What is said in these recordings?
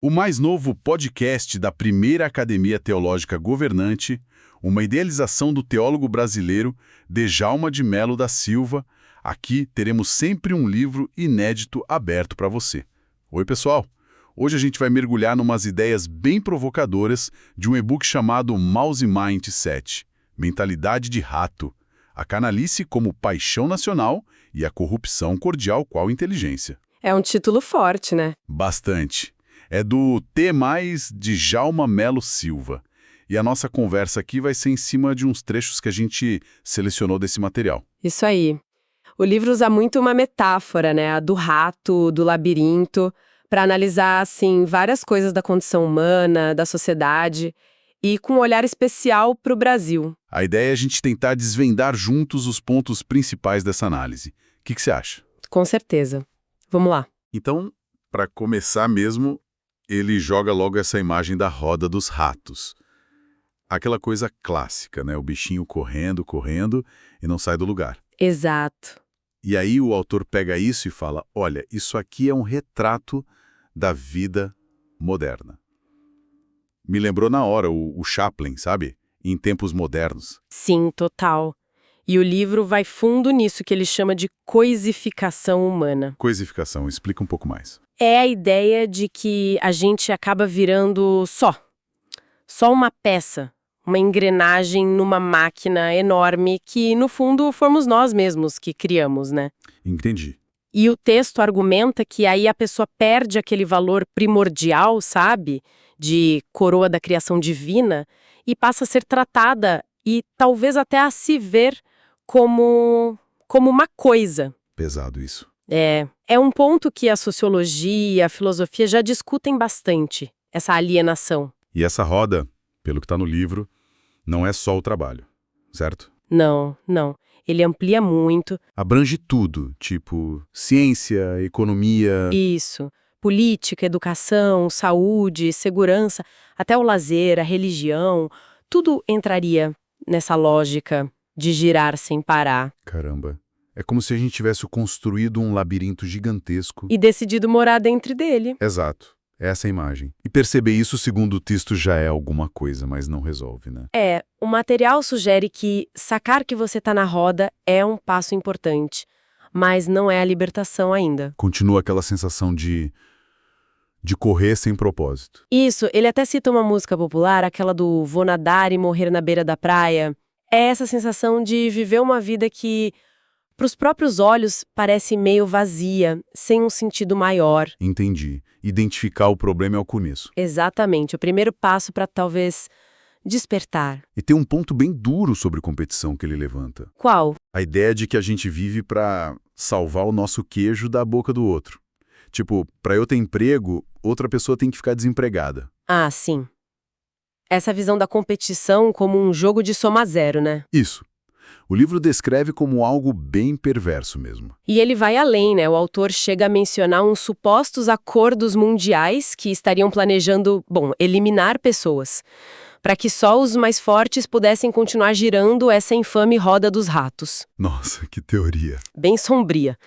O mais novo podcast da Primeira Academia Teológica Governante, uma idealização do teólogo brasileiro Djalma de Melo da Silva. Aqui teremos sempre um livro inédito aberto para você. Oi, pessoal! Hoje a gente vai mergulhar numas ideias bem provocadoras de um e-book chamado Mouse Mindset, Mentalidade de Rato, a canalice como paixão nacional e a corrupção cordial qual inteligência. É um título forte, né? Bastante. É do T+, Djalma Melo Silva. E a nossa conversa aqui vai ser em cima de uns trechos que a gente selecionou desse material. Isso aí. O livro usa muito uma metáfora, né? A do rato, do labirinto, para analisar, assim, várias coisas da condição humana, da sociedade, e com um olhar especial para o Brasil. A ideia é a gente tentar desvendar juntos os pontos principais dessa análise. O que você acha? Com certeza. Vamos lá. Então, para começar mesmo, ele joga logo essa imagem da roda dos ratos. Aquela coisa clássica, né? O bichinho correndo, correndo e não sai do lugar. Exato. E aí o autor pega isso e fala, olha, isso aqui é um retrato da vida moderna. Me lembrou na hora o Chaplin, sabe? Em tempos modernos. Sim, total. E o livro vai fundo nisso que ele chama de coisificação humana. Coisificação, explica um pouco mais. É a ideia de que a gente acaba virando só uma peça, uma engrenagem numa máquina enorme que, no fundo, fomos nós mesmos que criamos, né? Entendi. E o texto argumenta que aí a pessoa perde aquele valor primordial, sabe? De coroa da criação divina e passa a ser tratada e talvez até a se ver como uma coisa. Pesado isso. É um ponto que a sociologia e a filosofia já discutem bastante, essa alienação. E essa roda, pelo que está no livro, não é só o trabalho, certo? Não. Ele amplia muito. Abrange tudo, tipo ciência, economia... Isso. Política, educação, saúde, segurança, até o lazer, a religião, tudo entraria nessa lógica de girar sem parar. Caramba. É como se a gente tivesse construído um labirinto gigantesco. E decidido morar dentro dele. Exato. Essa é a imagem. E perceber isso, segundo o texto, já é alguma coisa, mas não resolve, né? O material sugere que sacar que você está na roda é um passo importante, mas não é a libertação ainda. Continua aquela sensação de correr sem propósito. Isso, ele até cita uma música popular, aquela do vou nadar e morrer na beira da praia. É essa sensação de viver uma vida que, para os próprios olhos, parece meio vazia, sem um sentido maior. Entendi. Identificar o problema é o começo. Exatamente, o primeiro passo para talvez despertar. E tem um ponto bem duro sobre competição que ele levanta. Qual? A ideia de que a gente vive para salvar o nosso queijo da boca do outro. Tipo, para eu ter emprego, outra pessoa tem que ficar desempregada. Ah, sim. Essa visão da competição como um jogo de soma zero, né? Isso. O livro descreve como algo bem perverso mesmo. E ele vai além, né? O autor chega a mencionar uns supostos acordos mundiais que estariam planejando, eliminar pessoas, para que só os mais fortes pudessem continuar girando essa infame roda dos ratos. Nossa, que teoria. Bem sombria.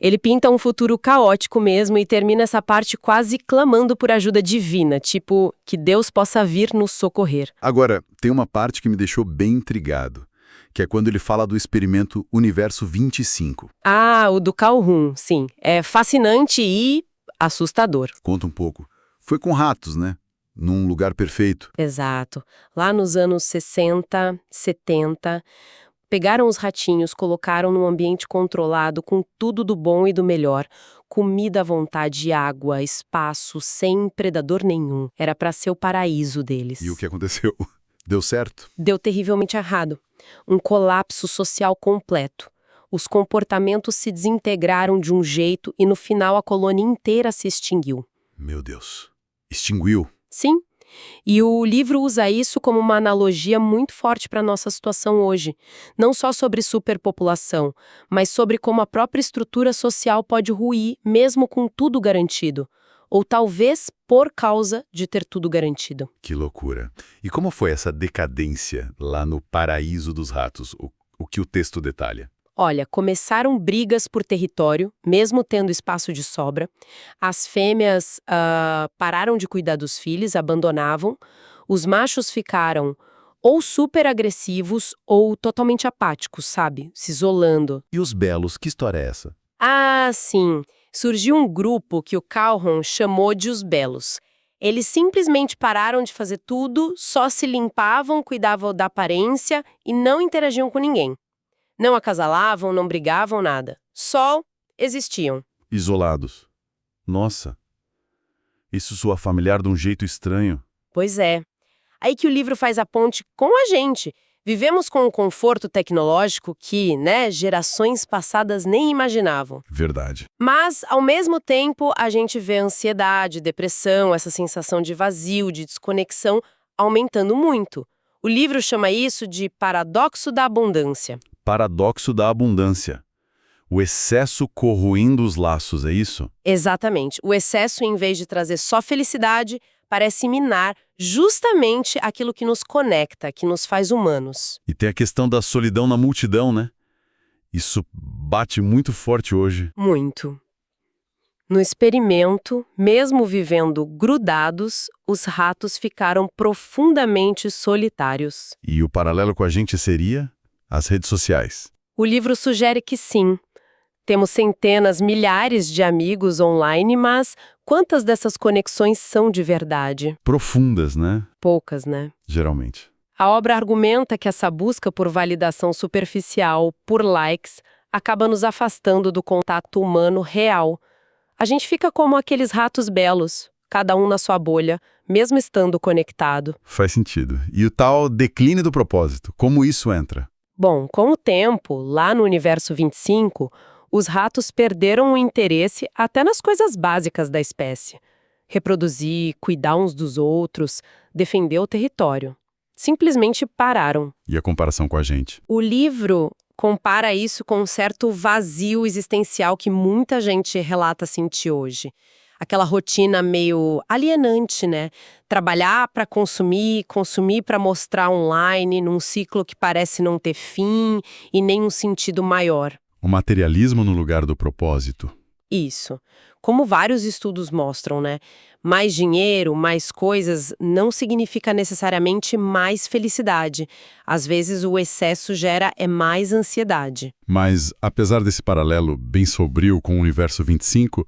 Ele pinta um futuro caótico mesmo e termina essa parte quase clamando por ajuda divina, tipo, que Deus possa vir nos socorrer. Agora, tem uma parte que me deixou bem intrigado, que é quando ele fala do experimento Universo 25. Ah, o do Carl Jung, sim. É fascinante e assustador. Conta um pouco. Foi com ratos, né? Num lugar perfeito. Exato. Lá nos anos 60, 70... pegaram os ratinhos, colocaram num ambiente controlado com tudo do bom e do melhor, comida à vontade, água, espaço, sem predador nenhum. Era para ser o paraíso deles. E o que aconteceu? Deu certo? Deu terrivelmente errado. Um colapso social completo. Os comportamentos se desintegraram de um jeito e no final a colônia inteira se extinguiu. Meu Deus. Extinguiu? Sim. E o livro usa isso como uma analogia muito forte para a nossa situação hoje. Não só sobre superpopulação, mas sobre como a própria estrutura social pode ruir, mesmo com tudo garantido. Ou talvez por causa de ter tudo garantido. Que loucura. E como foi essa decadência lá no paraíso dos ratos? O que o texto detalha? Olha, começaram brigas por território, mesmo tendo espaço de sobra. As fêmeas pararam de cuidar dos filhos, abandonavam. Os machos ficaram ou super agressivos ou totalmente apáticos, sabe? Se isolando. E os belos, que história é essa? Ah, sim. Surgiu um grupo que o Calhoun chamou de os Belos. Eles simplesmente pararam de fazer tudo, só se limpavam, cuidavam da aparência e não interagiam com ninguém. Não acasalavam, não brigavam, nada. Só existiam. Isolados. Nossa, isso soa familiar de um jeito estranho. Pois é. Aí que o livro faz a ponte com a gente. Vivemos com um conforto tecnológico que, gerações passadas nem imaginavam. Verdade. Mas, ao mesmo tempo, a gente vê ansiedade, depressão, essa sensação de vazio, de desconexão, aumentando muito. O livro chama isso de paradoxo da abundância. Paradoxo da abundância. O excesso corroendo os laços, é isso? Exatamente. O excesso, em vez de trazer só felicidade, parece minar justamente aquilo que nos conecta, que nos faz humanos. E tem a questão da solidão na multidão, né? Isso bate muito forte hoje. Muito. No experimento, mesmo vivendo grudados, os ratos ficaram profundamente solitários. E o paralelo com a gente seria as redes sociais. O livro sugere que sim. Temos centenas, milhares de amigos online, mas quantas dessas conexões são de verdade? Profundas, né? Poucas, né? Geralmente. A obra argumenta que essa busca por validação superficial, por likes, acaba nos afastando do contato humano real. A gente fica como aqueles ratos belos, cada um na sua bolha, mesmo estando conectado. Faz sentido. E o tal declínio do propósito, como isso entra? Bom, com o tempo, lá no universo 25, os ratos perderam o interesse até nas coisas básicas da espécie. Reproduzir, cuidar uns dos outros, defender o território. Simplesmente pararam. E a comparação com a gente? O livro compara isso com um certo vazio existencial que muita gente relata sentir hoje. Aquela rotina meio alienante, né? Trabalhar para consumir, consumir para mostrar online, num ciclo que parece não ter fim e nem um sentido maior. O materialismo no lugar do propósito. Isso. Como vários estudos mostram, né? Mais dinheiro, mais coisas não significa necessariamente mais felicidade. Às vezes o excesso gera mais ansiedade. Mas, apesar desse paralelo bem sombrio com o universo 25,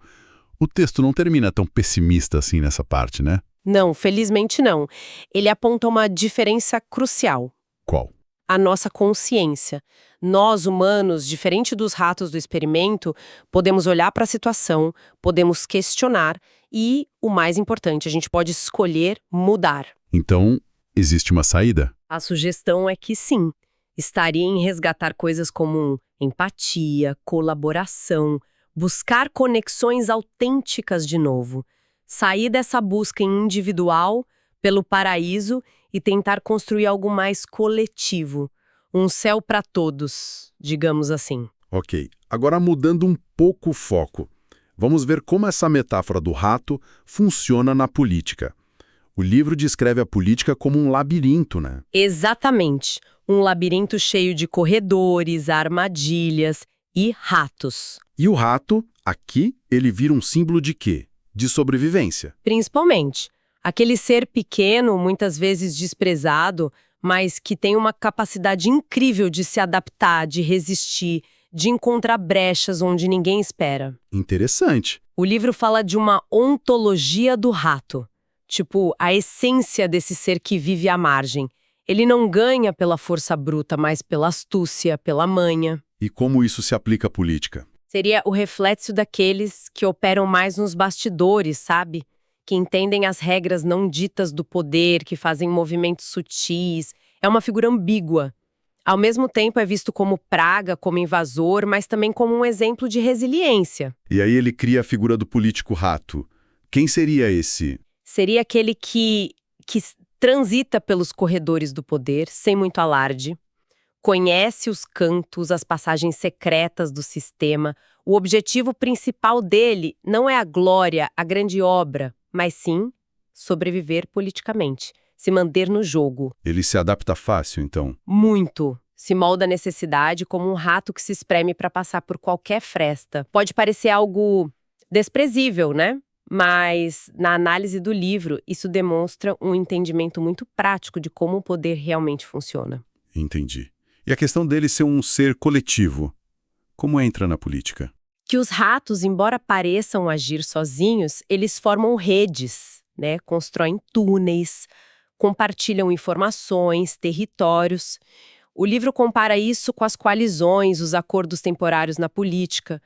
o texto não termina tão pessimista assim nessa parte, né? Não, felizmente não. Ele aponta uma diferença crucial. Qual? A nossa consciência. Nós, humanos, diferente dos ratos do experimento, podemos olhar para a situação, podemos questionar e, o mais importante, a gente pode escolher mudar. Então, existe uma saída? A sugestão é que sim. Estaria em resgatar coisas como empatia, colaboração, buscar conexões autênticas de novo, sair dessa busca individual pelo paraíso e tentar construir algo mais coletivo, um céu para todos, digamos assim. Ok, agora mudando um pouco o foco. Vamos ver como essa metáfora do rato funciona na política. O livro descreve a política como um labirinto, né? Exatamente. Um labirinto cheio de corredores, armadilhas e ratos. E o rato, aqui, ele vira um símbolo de quê? De sobrevivência. Principalmente. Aquele ser pequeno, muitas vezes desprezado, mas que tem uma capacidade incrível de se adaptar, de resistir, de encontrar brechas onde ninguém espera. Interessante. O livro fala de uma ontologia do rato. Tipo, a essência desse ser que vive à margem. Ele não ganha pela força bruta, mas pela astúcia, pela manha. E como isso se aplica à política? Seria o reflexo daqueles que operam mais nos bastidores, sabe? Que entendem as regras não ditas do poder, que fazem movimentos sutis. É uma figura ambígua. Ao mesmo tempo é visto como praga, como invasor, mas também como um exemplo de resiliência. E aí ele cria a figura do político rato. Quem seria esse? Seria aquele que transita pelos corredores do poder, sem muito alarde, conhece os cantos, as passagens secretas do sistema. O objetivo principal dele não é a glória, a grande obra, mas sim sobreviver politicamente, se manter no jogo. Ele se adapta fácil, então? Muito. Se molda a necessidade como um rato que se espreme para passar por qualquer fresta. Pode parecer algo desprezível, né? Mas, na análise do livro, isso demonstra um entendimento muito prático de como o poder realmente funciona. Entendi. E a questão dele ser um ser coletivo, como entra na política? Que os ratos, embora pareçam agir sozinhos, eles formam redes, né? Constroem túneis, compartilham informações, territórios. O livro compara isso com as coalizões, os acordos temporários na política,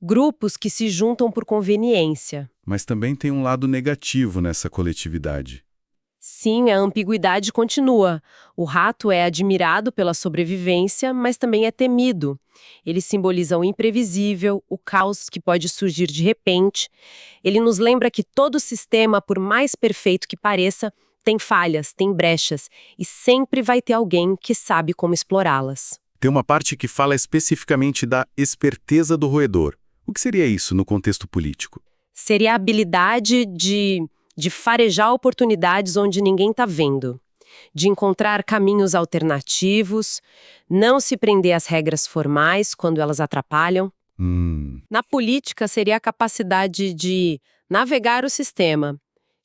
grupos que se juntam por conveniência. Mas também tem um lado negativo nessa coletividade. Sim, a ambiguidade continua. O rato é admirado pela sobrevivência, mas também é temido. Ele simboliza o imprevisível, o caos que pode surgir de repente. Ele nos lembra que todo sistema, por mais perfeito que pareça, tem falhas, tem brechas, e sempre vai ter alguém que sabe como explorá-las. Tem uma parte que fala especificamente da esperteza do roedor. O que seria isso no contexto político? Seria a habilidade de farejar oportunidades onde ninguém está vendo, de encontrar caminhos alternativos, não se prender às regras formais quando elas atrapalham. Na política, seria a capacidade de navegar o sistema,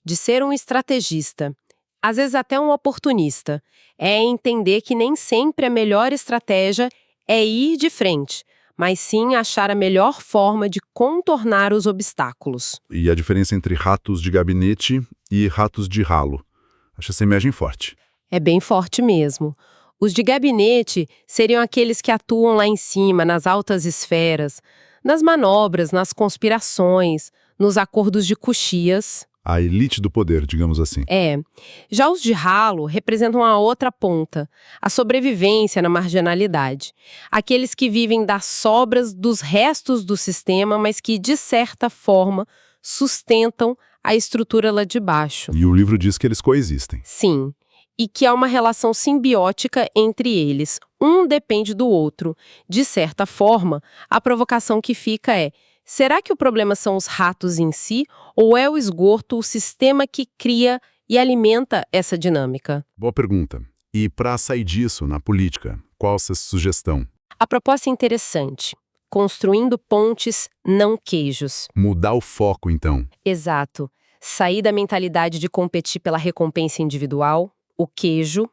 de ser um estrategista, às vezes até um oportunista. É entender que nem sempre a melhor estratégia é ir de frente, mas sim achar a melhor forma de contornar os obstáculos. E a diferença entre ratos de gabinete e ratos de ralo? Acho essa imagem forte. É bem forte mesmo. Os de gabinete seriam aqueles que atuam lá em cima, nas altas esferas, nas manobras, nas conspirações, nos acordos de cochias. A elite do poder, digamos assim. Já os de ralo representam a outra ponta, a sobrevivência na marginalidade. Aqueles que vivem das sobras dos restos do sistema, mas que, de certa forma, sustentam a estrutura lá de baixo. E o livro diz que eles coexistem. Sim, e que há uma relação simbiótica entre eles. Um depende do outro. De certa forma, a provocação que fica é: será que o problema são os ratos em si, ou é o esgoto, o sistema que cria e alimenta essa dinâmica? Boa pergunta. E para sair disso, na política, qual a sua sugestão? A proposta é interessante. Construindo pontes, não queijos. Mudar o foco, então. Exato. Sair da mentalidade de competir pela recompensa individual, o queijo,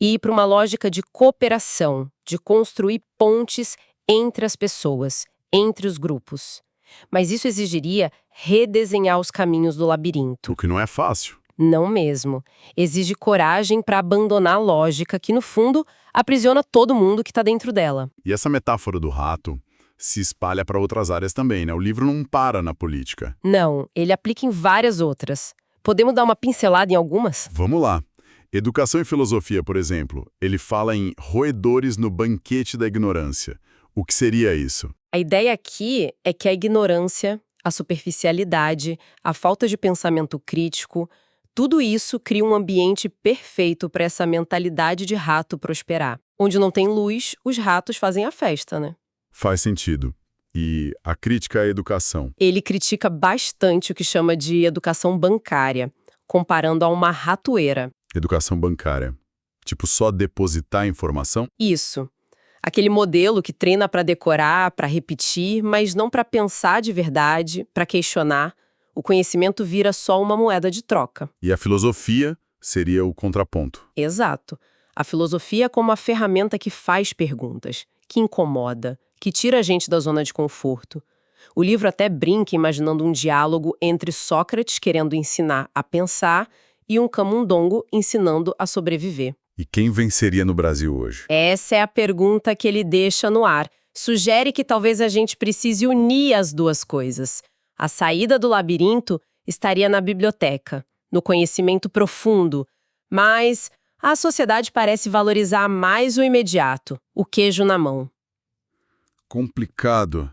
e ir para uma lógica de cooperação, de construir pontes entre as pessoas, entre os grupos. Mas isso exigiria redesenhar os caminhos do labirinto. O que não é fácil. Não mesmo. Exige coragem para abandonar a lógica que, no fundo, aprisiona todo mundo que está dentro dela. E essa metáfora do rato se espalha para outras áreas também, né? O livro não para na política. Não, ele aplica em várias outras. Podemos dar uma pincelada em algumas? Vamos lá. Educação e filosofia, por exemplo. Ele fala em roedores no banquete da ignorância. O que seria isso? A ideia aqui é que a ignorância, a superficialidade, a falta de pensamento crítico, tudo isso cria um ambiente perfeito para essa mentalidade de rato prosperar. Onde não tem luz, os ratos fazem a festa, né? Faz sentido. E a crítica à educação? Ele critica bastante o que chama de educação bancária, comparando a uma ratoeira. Educação bancária. Tipo, só depositar informação? Isso. Aquele modelo que treina para decorar, para repetir, mas não para pensar de verdade, para questionar. O conhecimento vira só uma moeda de troca. E a filosofia seria o contraponto. Exato. A filosofia como a ferramenta que faz perguntas, que incomoda, que tira a gente da zona de conforto. O livro até brinca imaginando um diálogo entre Sócrates querendo ensinar a pensar e um camundongo ensinando a sobreviver. E quem venceria no Brasil hoje? Essa é a pergunta que ele deixa no ar. Sugere que talvez a gente precise unir as duas coisas. A saída do labirinto estaria na biblioteca, no conhecimento profundo. Mas a sociedade parece valorizar mais o imediato, o queijo na mão. Complicado.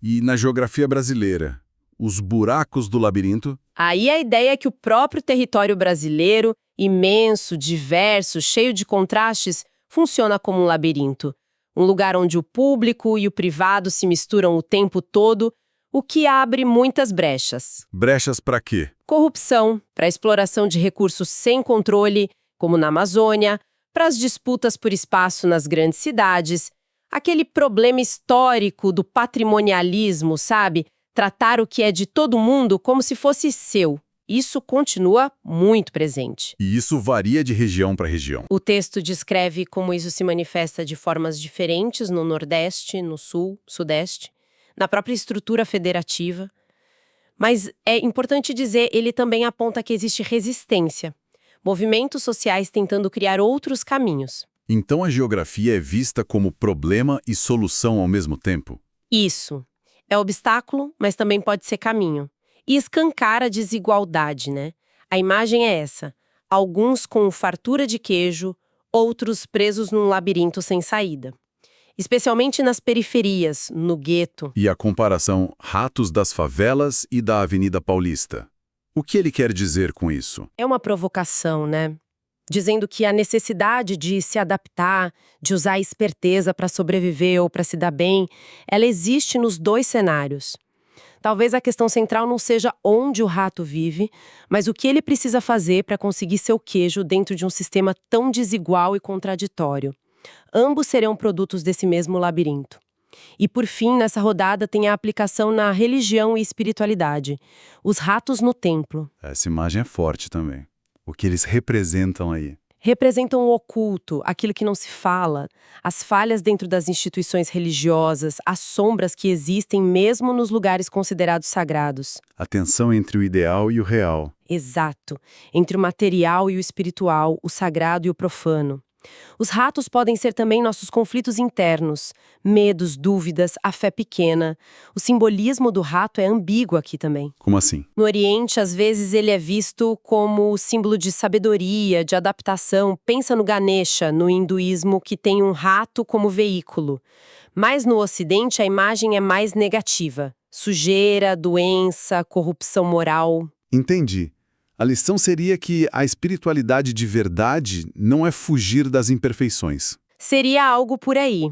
E na geografia brasileira, os buracos do labirinto? Aí a ideia é que o próprio território brasileiro, imenso, diverso, cheio de contrastes, funciona como um labirinto. Um lugar onde o público e o privado se misturam o tempo todo, o que abre muitas brechas. Brechas para quê? Corrupção, para exploração de recursos sem controle, como na Amazônia, para as disputas por espaço nas grandes cidades, aquele problema histórico do patrimonialismo, sabe? Tratar o que é de todo mundo como se fosse seu. Isso continua muito presente. E isso varia de região para região. O texto descreve como isso se manifesta de formas diferentes no Nordeste, no Sul, Sudeste, na própria estrutura federativa. Mas é importante dizer, ele também aponta que existe resistência. Movimentos sociais tentando criar outros caminhos. Então a geografia é vista como problema e solução ao mesmo tempo? Isso. É obstáculo, mas também pode ser caminho. E escancara a desigualdade, né? A imagem é essa. Alguns com fartura de queijo, outros presos num labirinto sem saída. Especialmente nas periferias, no gueto. E a comparação ratos das favelas e da Avenida Paulista. O que ele quer dizer com isso? É uma provocação, né? Dizendo que a necessidade de se adaptar, de usar a esperteza para sobreviver ou para se dar bem, ela existe nos dois cenários. Talvez a questão central não seja onde o rato vive, mas o que ele precisa fazer para conseguir seu queijo dentro de um sistema tão desigual e contraditório. Ambos serão produtos desse mesmo labirinto. E por fim, nessa rodada tem a aplicação na religião e espiritualidade. Os ratos no templo. Essa imagem é forte também. O que eles representam aí? Representam o oculto, aquilo que não se fala, as falhas dentro das instituições religiosas, as sombras que existem mesmo nos lugares considerados sagrados. A tensão entre o ideal e o real. Exato, entre o material e o espiritual, o sagrado e o profano. Os ratos podem ser também nossos conflitos internos, medos, dúvidas, a fé pequena. O simbolismo do rato é ambíguo aqui também. Como assim? No Oriente, às vezes, ele é visto como símbolo de sabedoria, de adaptação. Pensa no Ganesha, no hinduísmo, que tem um rato como veículo. Mas no Ocidente, a imagem é mais negativa. Sujeira, doença, corrupção moral. Entendi. A lição seria que a espiritualidade de verdade não é fugir das imperfeições. Seria algo por aí.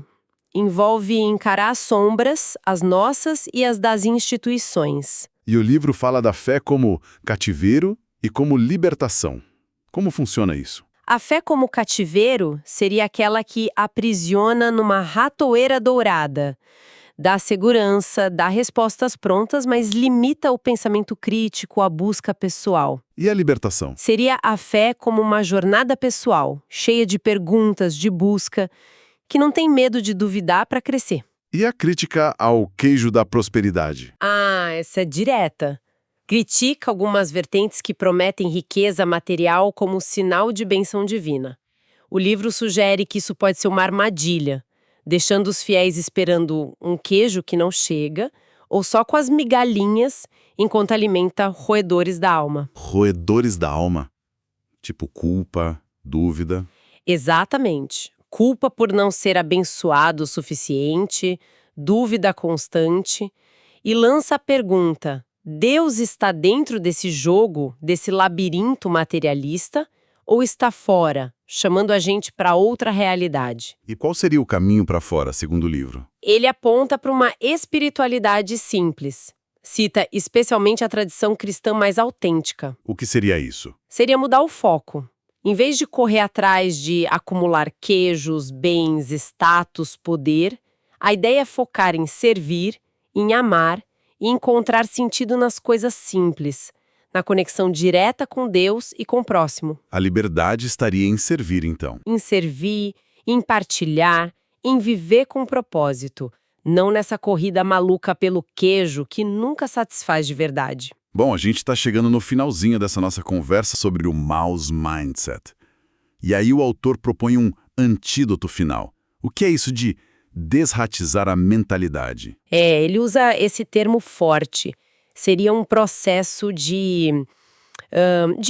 Envolve encarar as sombras, as nossas e as das instituições. E o livro fala da fé como cativeiro e como libertação. Como funciona isso? A fé como cativeiro seria aquela que aprisiona numa ratoeira dourada. Dá segurança, dá respostas prontas, mas limita o pensamento crítico, a busca pessoal. E a libertação? Seria a fé como uma jornada pessoal, cheia de perguntas, de busca, que não tem medo de duvidar para crescer. E a crítica ao queijo da prosperidade? Ah, essa é direta. Critica algumas vertentes que prometem riqueza material como sinal de benção divina. O livro sugere que isso pode ser uma armadilha, deixando os fiéis esperando um queijo que não chega, ou só com as migalhinhas, enquanto alimenta roedores da alma. Roedores da alma? Tipo culpa, dúvida. Exatamente. Culpa por não ser abençoado o suficiente, dúvida constante, e lança a pergunta: Deus está dentro desse jogo, desse labirinto materialista, ou está fora, chamando a gente para outra realidade? E qual seria o caminho para fora, segundo o livro? Ele aponta para uma espiritualidade simples. Cita especialmente a tradição cristã mais autêntica. O que seria isso? Seria mudar o foco. Em vez de correr atrás de acumular queijos, bens, status, poder, a ideia é focar em servir, em amar e encontrar sentido nas coisas simples, na conexão direta com Deus e com o próximo. A liberdade estaria em servir, então. Em servir, em partilhar, em viver com propósito, não nessa corrida maluca pelo queijo que nunca satisfaz de verdade. Bom, a gente está chegando no finalzinho dessa nossa conversa sobre o mouse mindset. E aí o autor propõe um antídoto final. O que é isso de desratizar a mentalidade? Ele usa esse termo forte. Seria um processo de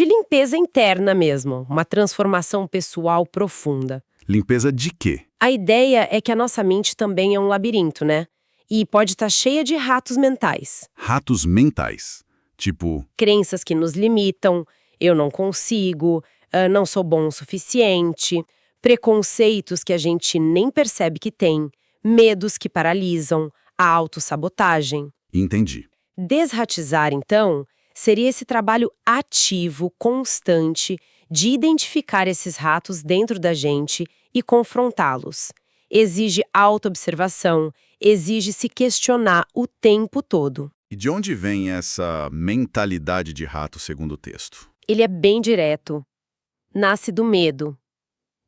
limpeza interna mesmo, uma transformação pessoal profunda. Limpeza de quê? A ideia é que a nossa mente também é um labirinto, né? E pode estar cheia de ratos mentais. Ratos mentais. Tipo, Crenças que nos limitam, eu não consigo, não sou bom o suficiente, preconceitos que a gente nem percebe que tem, medos que paralisam, a autossabotagem. entendi. Desratizar, então, seria esse trabalho ativo, constante, de identificar esses ratos dentro da gente e confrontá-los. Exige autoobservação, exige se questionar o tempo todo. E de onde vem essa mentalidade de rato, segundo o texto? Ele é bem direto. Nasce do medo.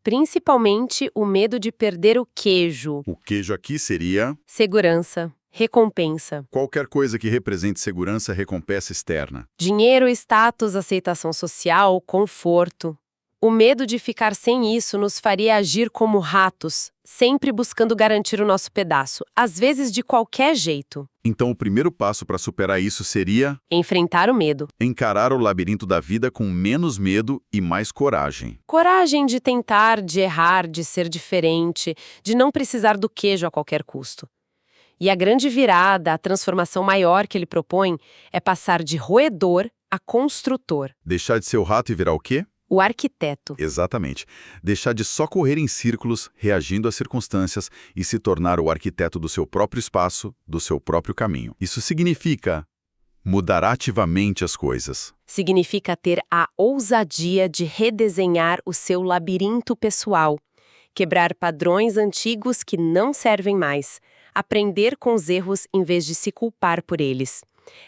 Principalmente o medo de perder o queijo. O queijo aqui seria Segurança, recompensa. qualquer coisa que represente segurança, recompensa externa. Dinheiro, status, aceitação social, conforto. O medo de ficar sem isso nos faria agir como ratos, sempre buscando garantir o nosso pedaço, às vezes de qualquer jeito. Então, o primeiro passo para superar isso seria Enfrentar o medo. encarar o labirinto da vida com menos medo e mais coragem. Coragem de tentar, de errar, de ser diferente, de não precisar do queijo a qualquer custo. E a grande virada, a transformação maior que ele propõe, é passar de roedor a construtor. Deixar de ser o rato e virar o quê? O arquiteto. Exatamente. Deixar de só correr em círculos, reagindo às circunstâncias e se tornar o arquiteto do seu próprio espaço, do seu próprio caminho. Isso significa mudar ativamente as coisas. Significa ter a ousadia de redesenhar o seu labirinto pessoal, quebrar padrões antigos que não servem mais, aprender com os erros em vez de se culpar por eles.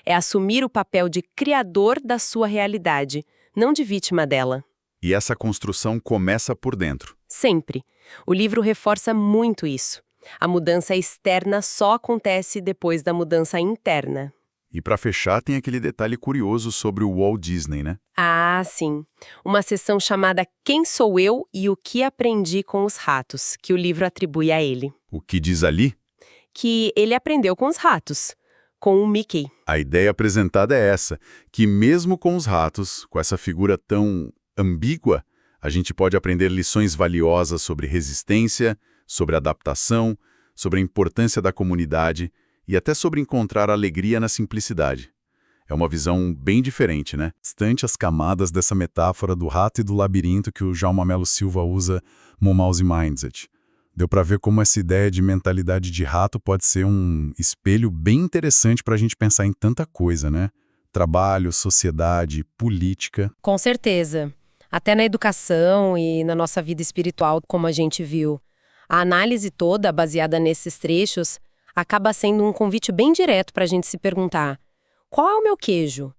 É assumir o papel de criador da sua realidade, não de vítima dela. E essa construção começa por dentro. Sempre. O livro reforça muito isso. A mudança externa só acontece depois da mudança interna. E para fechar, tem aquele detalhe curioso sobre o Walt Disney, né? Ah, sim. Uma sessão chamada Quem Sou Eu e o que Aprendi com os Ratos, que o livro atribui a ele. O que diz ali? Que ele aprendeu com os ratos, com o Mickey. A ideia apresentada é essa, que mesmo com os ratos, com essa figura tão ambígua, a gente pode aprender lições valiosas sobre resistência, sobre adaptação, sobre a importância da comunidade e até sobre encontrar alegria na simplicidade. É uma visão bem diferente, né? Distante as camadas dessa metáfora do rato e do labirinto que o Djalma Mello Silva usa no Mouse Mindset. Deu para ver como essa ideia de mentalidade de rato pode ser um espelho bem interessante para a gente pensar em tanta coisa, né? Trabalho, sociedade, política. Com certeza. Até na educação e na nossa vida espiritual, como a gente viu. A análise toda, baseada nesses trechos, acaba sendo um convite bem direto para a gente se perguntar: qual é o meu queijo?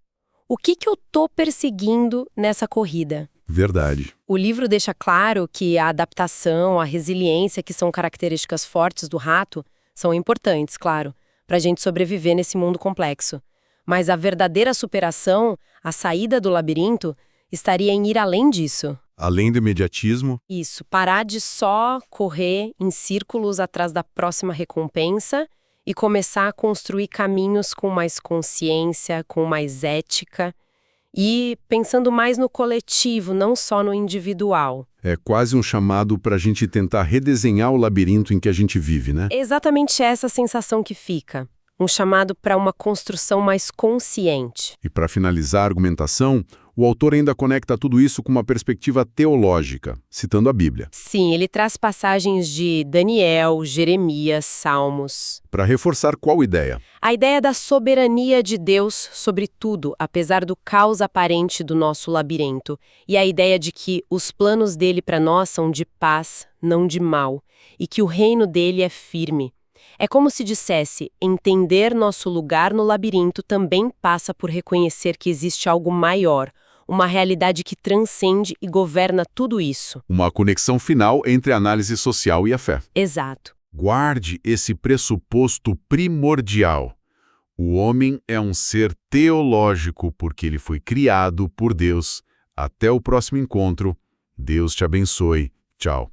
O que eu tô perseguindo nessa corrida? Verdade. O livro deixa claro que a adaptação, a resiliência, que são características fortes do rato, são importantes, claro, para a gente sobreviver nesse mundo complexo. Mas a verdadeira superação, a saída do labirinto, estaria em ir além disso. Além do imediatismo, Isso, parar de só correr em círculos atrás da próxima recompensa e começar a construir caminhos com mais consciência, com mais ética e pensando mais no coletivo, não só no individual. é quase um chamado para a gente tentar redesenhar o labirinto em que a gente vive, né? É exatamente essa sensação que fica. Um chamado para uma construção mais consciente. E para finalizar a argumentação, o autor ainda conecta tudo isso com uma perspectiva teológica, citando a Bíblia, Sim, ele traz passagens de Daniel, Jeremias, Salmos. para reforçar qual ideia? A ideia da soberania de Deus sobre tudo, apesar do caos aparente do nosso labirinto, e a ideia de que os planos dele para nós são de paz, não de mal, e que o reino dele é firme. É como se dissesse, entender nosso lugar no labirinto também passa por reconhecer que existe algo maior, uma realidade que transcende e governa tudo isso. Uma conexão final entre a análise social e a fé. Exato. Guarde esse pressuposto primordial. O homem é um ser teológico porque ele foi criado por Deus. Até o próximo encontro. Deus te abençoe. Tchau.